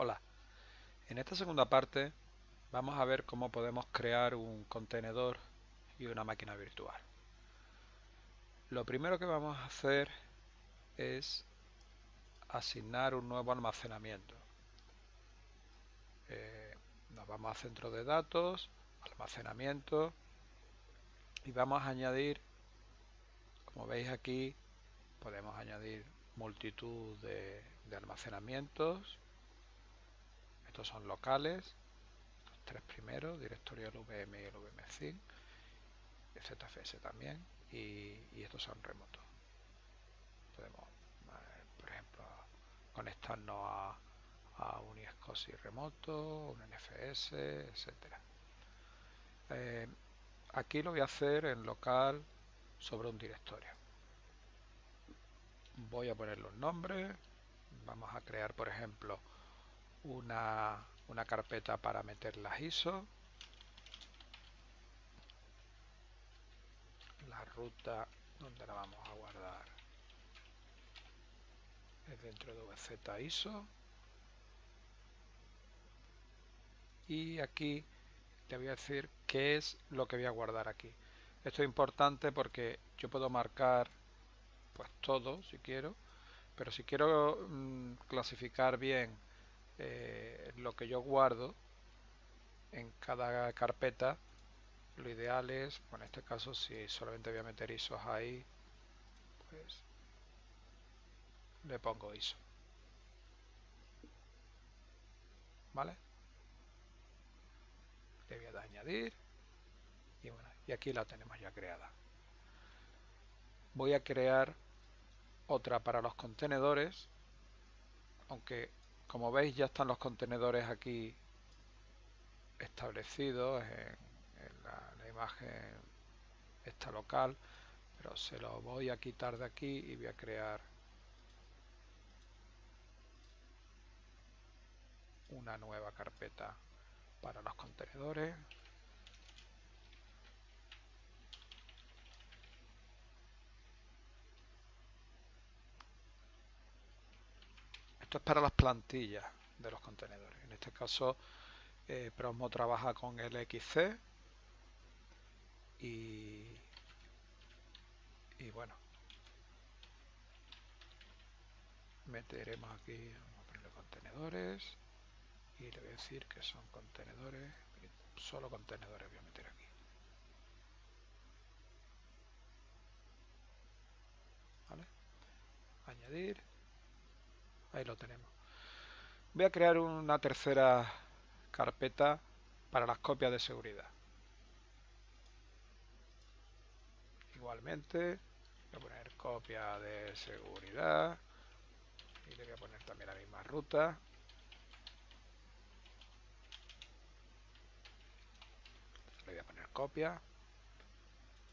Hola, en esta segunda parte vamos a ver cómo podemos crear un contenedor y una máquina virtual. Lo primero que vamos a hacer es asignar un nuevo almacenamiento. Nos vamos a centro de datos, almacenamiento y vamos a añadir, como veis aquí, podemos añadir multitud de almacenamientos. Estos son locales, los tres primeros, directorio LVM y LVM5, ZFS también, y estos son remotos. Podemos, por ejemplo, conectarnos a un iSCSI remoto, un NFS, etcétera. Aquí lo voy a hacer en local sobre un directorio. Voy a poner los nombres. Vamos a crear, por ejemplo, una carpeta para meter las ISO. La ruta donde la vamos a guardar es dentro de VZ ISO. Y aquí le voy a decir qué es lo que voy a guardar aquí. Esto es importante porque yo puedo marcar pues todo si quiero, pero si quiero clasificar bien lo que yo guardo en cada carpeta, lo ideal es, bueno, en este caso si solamente voy a meter ISOs ahí, pues le pongo ISO, ¿vale? Le voy a dar a añadir y bueno, y aquí la tenemos ya creada. Voy a crear otra para los contenedores, aunque como veis ya están los contenedores aquí establecidos en la imagen esta local, pero se lo voy a quitar de aquí y voy a crear una nueva carpeta para los contenedores. Esto es para las plantillas de los contenedores. En este caso Prosmo trabaja con el XC y bueno, meteremos aquí, vamos a ponerle contenedores y le voy a decir que son contenedores, solo contenedores voy a meter aquí. ¿Vale? Añadir, ahí lo tenemos. Voy a crear una tercera carpeta para las copias de seguridad. Igualmente, voy a poner copia de seguridad y le voy a poner también la misma ruta. Le voy a poner copia,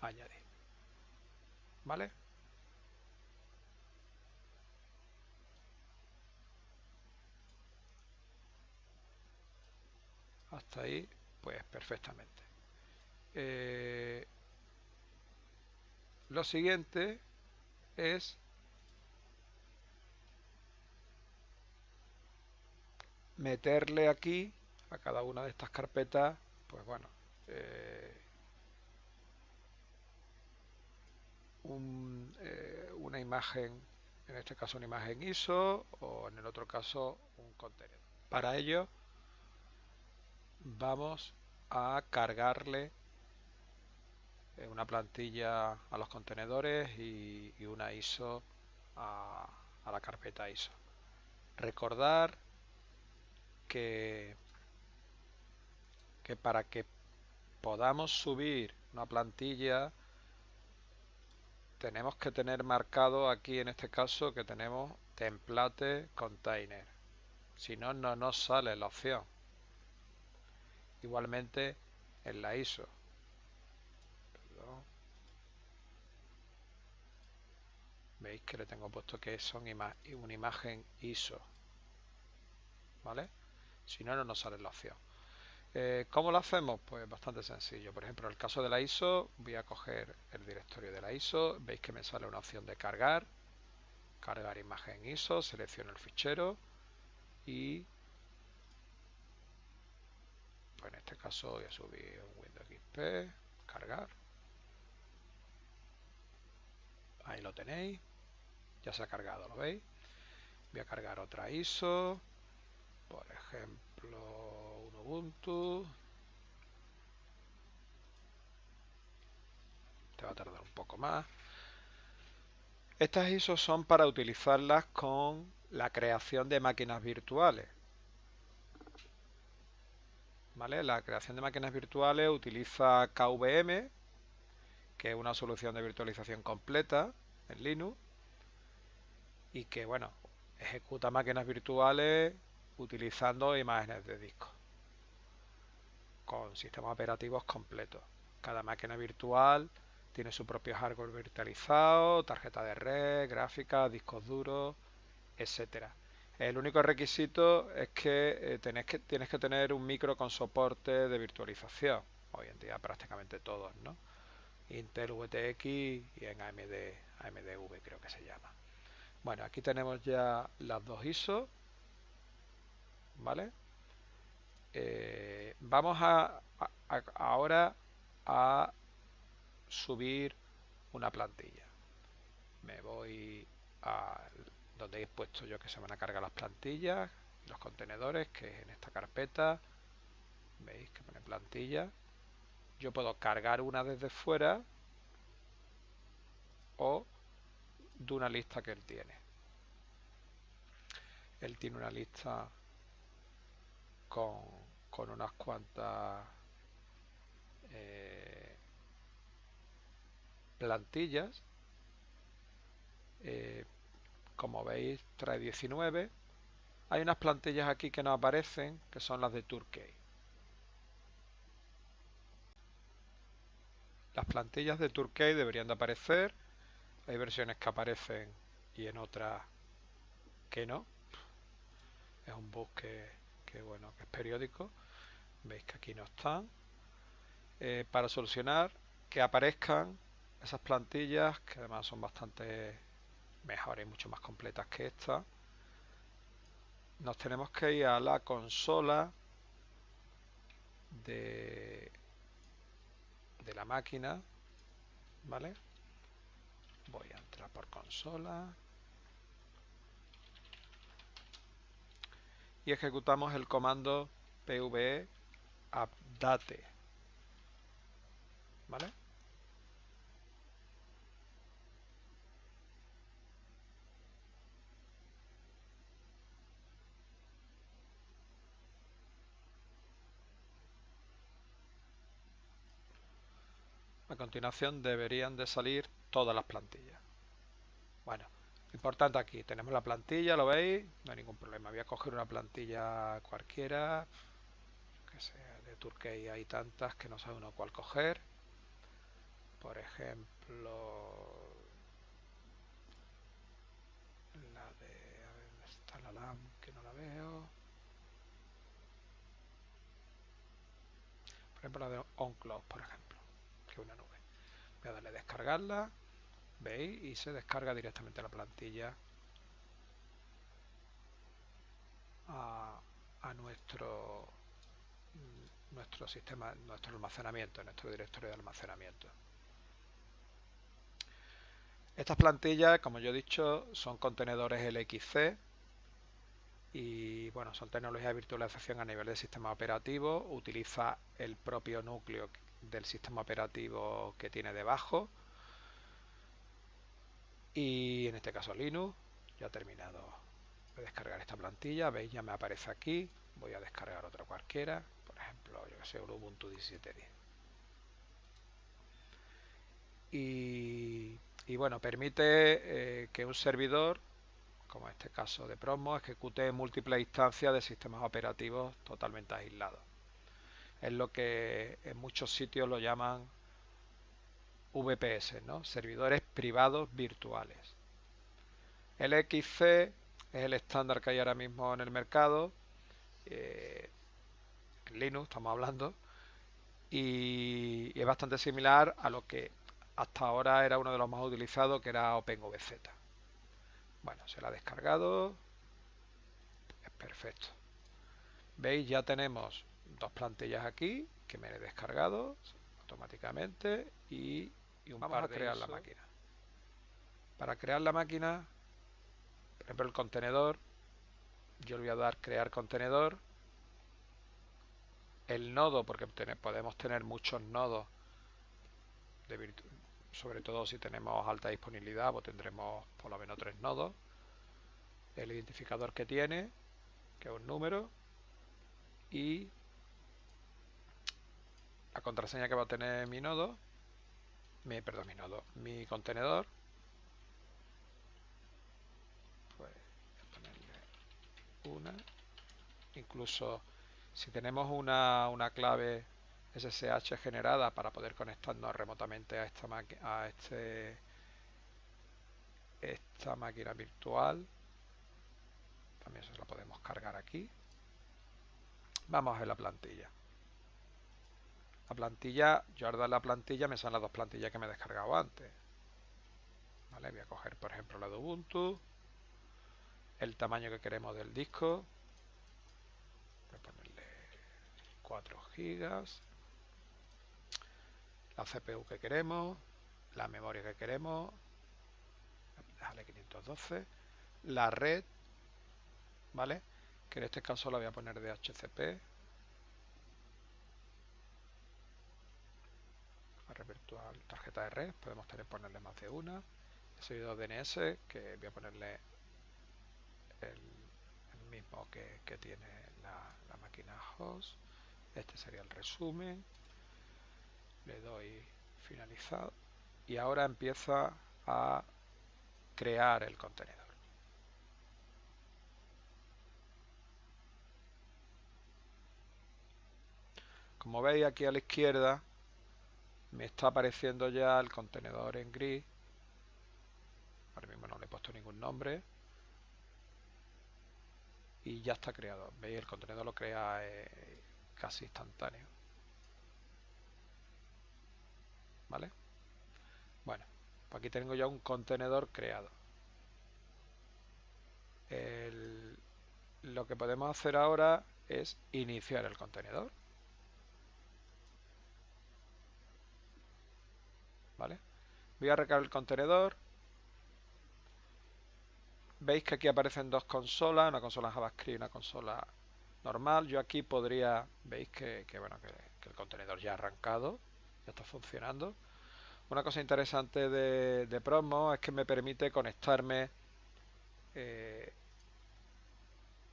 añadir. ¿Vale? Hasta ahí, pues perfectamente. Lo siguiente es meterle aquí a cada una de estas carpetas, pues bueno, una imagen, en este caso una imagen ISO o en el otro caso un contenedor. Para ello vamos a cargarle una plantilla a los contenedores y una ISO a la carpeta ISO. Recordar que para que podamos subir una plantilla tenemos que tener marcado aquí en este caso que tenemos template container, si no, no nos sale la opción. Igualmente en la ISO. Perdón. Veis que le tengo puesto que son una imagen ISO, ¿vale? Si no, no nos sale la opción. ¿Cómo lo hacemos? Pues bastante sencillo. Por ejemplo, en el caso de la ISO, voy a coger el directorio de la ISO. Veis que me sale una opción de cargar imagen ISO, selecciono el fichero y Pues en este caso voy a subir un Windows XP, cargar. Ahí lo tenéis. Ya se ha cargado, ¿lo veis? Voy a cargar otra ISO. Por ejemplo, un Ubuntu. Te va a tardar un poco más. Estas ISO son para utilizarlas con la creación de máquinas virtuales. ¿Vale? La creación de máquinas virtuales utiliza KVM, que es una solución de virtualización completa en Linux, y que, bueno, ejecuta máquinas virtuales utilizando imágenes de disco, con sistemas operativos completos. Cada máquina virtual tiene su propio hardware virtualizado, tarjeta de red, gráficas, discos duros, etcétera. El único requisito es que, tienes que tener un micro con soporte de virtualización. Hoy en día prácticamente todos, ¿no? Intel VTX y en AMDV creo que se llama. Bueno, aquí tenemos ya las dos ISO, ¿vale? Vamos ahora a subir una plantilla. Me voy a donde he puesto yo que se van a cargar las plantillas y los contenedores, que es en esta carpeta. Veis que pone plantilla. Yo puedo cargar una desde fuera o de una lista que él tiene. Él tiene una lista con, con unas cuantas plantillas. Como veis, trae 19. Hay unas plantillas aquí que no aparecen, que son las de Turkey. Las plantillas de Turkey deberían de aparecer. Hay versiones que aparecen y en otras que no. Es un bug bueno, que es periódico. Veis que aquí no están. Para solucionar que aparezcan esas plantillas, que además son bastante mejores y mucho más completas que esta, nos tenemos que ir a la consola de la máquina, ¿vale? Voy a entrar por consola y ejecutamos el comando pve update, ¿vale? A continuación deberían de salir todas las plantillas. Bueno, importante aquí, tenemos la plantilla, ¿lo veis? No hay ningún problema. Voy a coger una plantilla cualquiera, que sea de Turkey, hay tantas que no sabe uno cuál coger. Por ejemplo, la de... A ver, ¿dónde está la LAM? Que no la veo. Por ejemplo, la de OnCloud, por ejemplo, que es una nube. Voy a darle a descargarla, ¿veis? Y se descarga directamente la plantilla a nuestro sistema, nuestro almacenamiento, nuestro directorio de almacenamiento. Estas plantillas, como yo he dicho, son contenedores LXC y bueno, son tecnologías de virtualización a nivel de sistema operativo. Utiliza el propio núcleo del sistema operativo que tiene debajo y en este caso Linux. Ya he terminado de descargar esta plantilla, veis, ya me aparece aquí. Voy a descargar otra cualquiera, por ejemplo, yo que sé, Ubuntu 17.10. Y bueno, permite que un servidor, como en este caso de Promo, ejecute múltiples instancias de sistemas operativos totalmente aislados. Es lo que en muchos sitios lo llaman VPS, ¿no? Servidores privados virtuales. El XC es el estándar que hay ahora mismo en el mercado, en Linux estamos hablando, y es bastante similar a lo que hasta ahora era uno de los más utilizados, que era OpenVZ. Bueno, se la ha descargado, es perfecto. ¿Veis? Ya tenemos dos plantillas aquí que me he descargado automáticamente y vamos a crear la máquina. Para crear la máquina, por ejemplo el contenedor, yo le voy a dar crear contenedor. El nodo, porque podemos tener muchos nodos, sobre todo si tenemos alta disponibilidad, pues tendremos por lo menos 3 nodos. El identificador que tiene, que es un número, y la contraseña que va a tener mi nodo, mi contenedor, pues voy a ponerle una. Incluso si tenemos una clave SSH generada para poder conectarnos remotamente a esta máquina virtual, también se la podemos cargar aquí. Vamos a ver la plantilla. La plantilla, yo al dar la plantilla me salen las dos plantillas que me he descargado antes. ¿Vale? Voy a coger por ejemplo la de Ubuntu, el tamaño que queremos del disco, voy a ponerle 4 gigas, la CPU que queremos, la memoria que queremos, déjale 512, la red, ¿vale? Que en este caso la voy a poner de DHCP, la red virtual, tarjeta de red, podemos ponerle más de una, el servidor DNS, que voy a ponerle el mismo que tiene la máquina host. Este sería el resumen, le doy finalizado y ahora empieza a crear el contenedor. Como veis aquí a la izquierda me está apareciendo ya el contenedor en gris. Ahora mismo no le he puesto ningún nombre y ya está creado. Veis, el contenedor lo crea casi instantáneo. ¿Vale? Bueno, pues aquí tengo ya un contenedor creado. Lo que podemos hacer ahora es iniciar el contenedor. ¿Vale? Voy a recargar el contenedor. Veis que aquí aparecen dos consolas, una consola JavaScript y una consola normal. Yo aquí podría, veis que el contenedor ya ha arrancado, ya está funcionando. Una cosa interesante de Promo es que me permite conectarme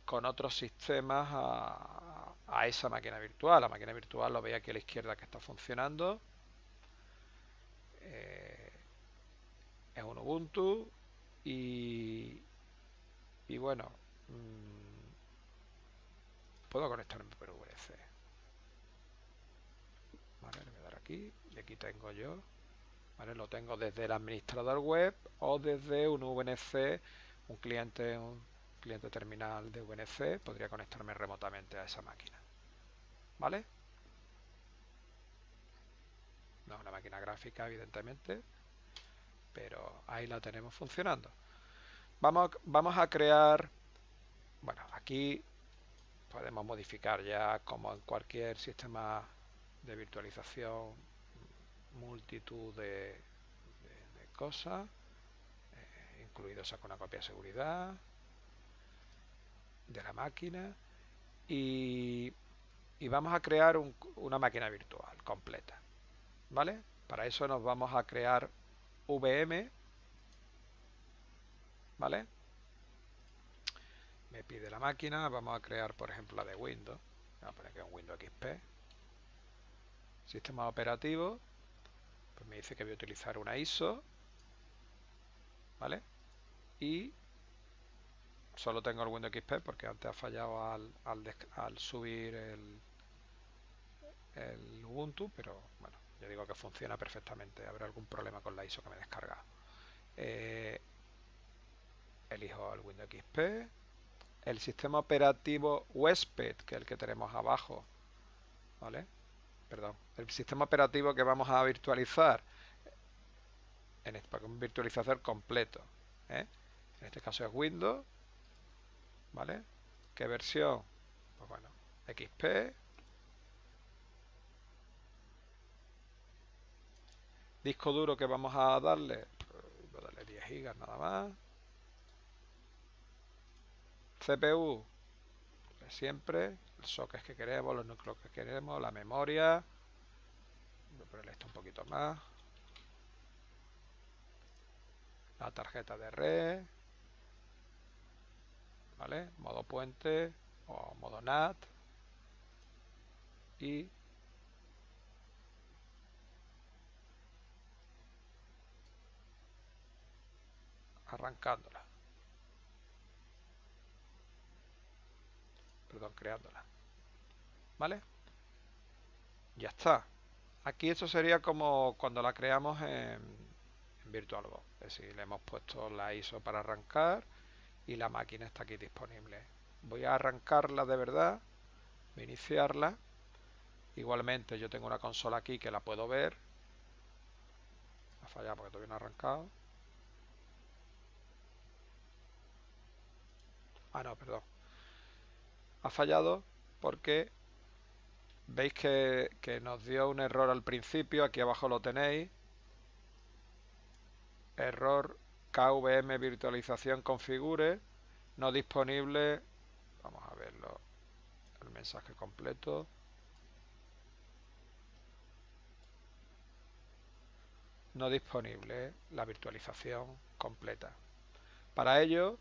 con otros sistemas a esa máquina virtual. La máquina virtual lo veis aquí a la izquierda que está funcionando. Es un Ubuntu y bueno, puedo conectarme por VNC. Vale, le voy a dar aquí y aquí tengo yo. Vale, lo tengo desde el administrador web o desde un VNC, un cliente terminal de VNC, podría conectarme remotamente a esa máquina. ¿Vale? No es una máquina gráfica, evidentemente, pero ahí la tenemos funcionando. Vamos a crear, bueno, aquí podemos modificar ya, como en cualquier sistema de virtualización, multitud de cosas, incluido sacar una copia de seguridad de la máquina y vamos a crear una máquina virtual completa. ¿Vale? Para eso nos vamos a crear VM, ¿vale? Me pide la máquina, vamos a crear por ejemplo la de Windows, vamos a poner que es un Windows XP. Sistema operativo, pues me dice que voy a utilizar una ISO, ¿vale? Y solo tengo el Windows XP porque antes ha fallado al subir el Ubuntu, pero bueno, ya digo que funciona perfectamente. Habrá algún problema con la ISO que me he descargado. Elijo el Windows XP, el sistema operativo huésped, que es el que tenemos abajo, ¿vale? Perdón, el sistema operativo que vamos a virtualizar para un virtualizador completo, ¿eh? En este caso es Windows, ¿vale? ¿Qué versión? Pues bueno, XP, Disco duro que vamos a darle, pues, voy a darle 10 gigas nada más. CPU, siempre, el socket que queremos, los núcleos que queremos, la memoria. Voy a ponerle esto un poquito más. La tarjeta de red, ¿vale? Modo puente o modo NAT. Y arrancándola, perdón, creándola, ¿vale? Ya está. Aquí esto sería como cuando la creamos en VirtualBox. Es decir, le hemos puesto la ISO para arrancar y la máquina está aquí disponible. Voy a arrancarla de verdad, voy a iniciarla. Igualmente yo tengo una consola aquí que la puedo ver. Ha fallado porque todavía no ha arrancado. Ah, no, perdón. Ha fallado porque veis que nos dio un error al principio. Aquí abajo lo tenéis. Error KVM virtualización configure. No disponible. Vamos a verlo. El mensaje completo. No disponible la virtualización completa. Para ello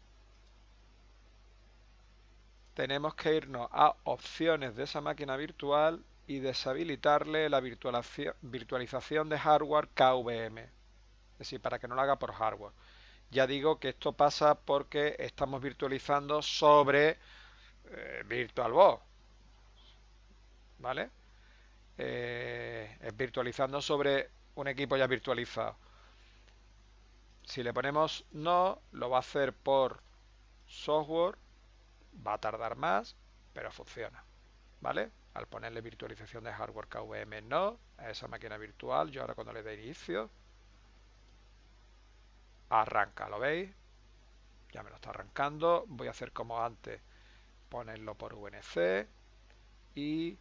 tenemos que irnos a opciones de esa máquina virtual y deshabilitarle la virtualización de hardware KVM. Es decir, para que no lo haga por hardware. Ya digo que esto pasa porque estamos virtualizando sobre VirtualBox, ¿vale? Es virtualizando sobre un equipo ya virtualizado. Si le ponemos no, lo va a hacer por software, va a tardar más, pero funciona, ¿vale? Al ponerle virtualización de hardware KVM no a esa máquina virtual, yo ahora cuando le dé inicio, arranca, ¿lo veis? Ya me lo está arrancando. Voy a hacer como antes, ponerlo por VNC y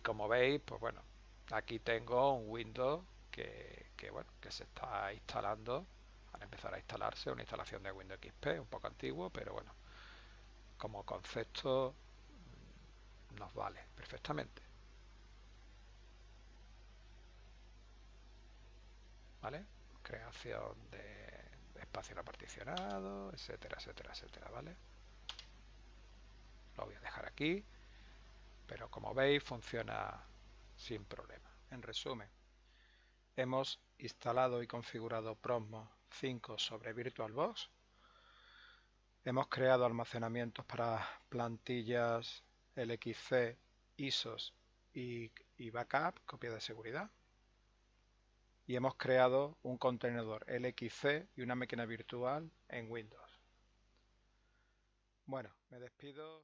como veis, pues bueno, aquí tengo un Windows bueno, que se está instalando. Al empezar a instalarse, una instalación de Windows XP, un poco antiguo, pero bueno, como concepto nos vale perfectamente, ¿vale? Creación de espacio no particionado, etcétera, etcétera, etcétera, ¿vale? Lo voy a dejar aquí, pero como veis funciona sin problema. En resumen, hemos instalado y configurado Proxmox 5 sobre VirtualBox. Hemos creado almacenamientos para plantillas LXC, ISOs y backup, copia de seguridad. Y hemos creado un contenedor LXC y una máquina virtual en Windows. Bueno, me despido.